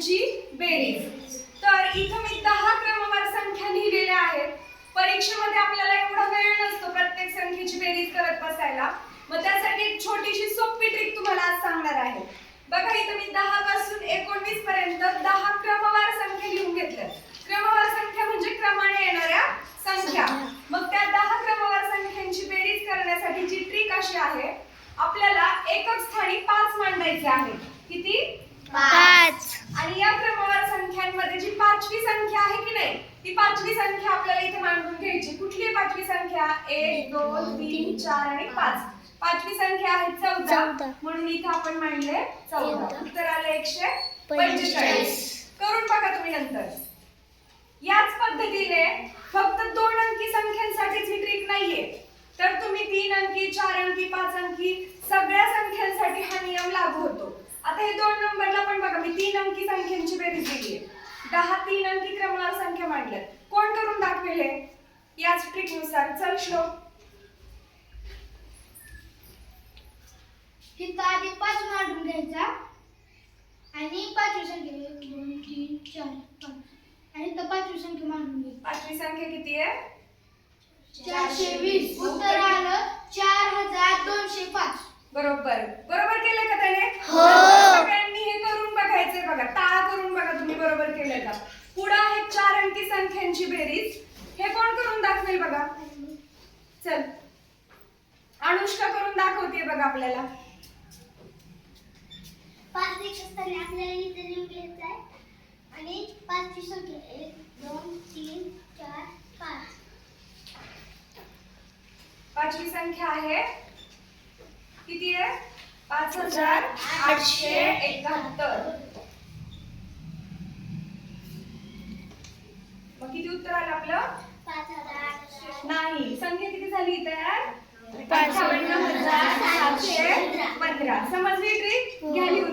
संख्यांची बेरीज। तर इथं मी 10 क्रमवार संख्या लिहिलेल्या आहेत। परीक्षेमध्ये आपल्याला एवढा वेळ नसतो प्रत्येक संख्येची बेरीज करत बसायला, मग त्यासाठी एक छोटीशी सोपी ट्रिक तुम्हाला आज सांगणार आहे। बघा इथं मी 10 पासून 19 पर्यंत 10 क्रमवार संख्या लिहून घेतल्या। क्रमवार संख्या म्हणजे क्रमाने येणाऱ्या संख्या। मग त्या 10 क्रमवार संख्यांची बेरीज करण्यासाठीची ट्रिक अशी आहे, आपल्याला एकक स्थानी 5 मांडायचे आहे। किती? 5। आणि या क्रमवार संख्यांमध्ये जी पाचवी संख्या आहे की नाही, ती पाचवी संख्या आपल्याला इथे मांडून घ्यायची। कुठली आहे पाचवी संख्या? 1 2 3 4 आणि 5। पाचवी संख्या आहे 14, म्हणून इथे आपण मांडले 14। उत्तर आले 145। करून बघा तुम्ही नंतर। याच पद्धतीने फक्त 2 अंकी संख्यांसाठीच ही ट्रिक नाहीये, तर तुम्ही 3 अंकी 4 अंकी 5 अंकी सगळ्या संख्यांसाठी हा नियम लागू होतो। आता हे 2 नंबरला पण बघा, मी 3 अंकी संख्यांची बेरीज दिली आहे। 10 3 अंकी क्रमवार संख्या मांडल्यात। कोण करून दाखवेल हे? याच ट्रिक नुसार। चल श्लोक। इथं आधी 5 मांडून घ्यायचा आणि पाचवी संख्या 1 2 3 4 5 आणि इथं पाचवी संख्या मांडून घ्यायची। पाचवी संख्या किती आहे? 420। उत्तर आलं 4205। बरोबर। बरोबर केलं का त्याने? हो। सगळ्यांनी हे करून बघायचंय बघा, टाळा करून बघा तुम्ही बरोबर केलं का। पुढे आहे 4 अंकी संख्यांची बेरीज। हे कोण करून दाखवेल बघा? चल, अनुष्का करून दाखवते बघा आपल्याला। 5 एकक स्थानी आपल्याला इथे लिहून घ्यायचं आहे आणि पाचवी संख्या 1 2 3 4 5। पाचवी संख्या आहे किती आहे? 5871। मग किती उत्तर आलं आपलं? 5800। नाही, संख्या किती झाली तयार? 55715। समजली ट्रिक? घ्या लिहून।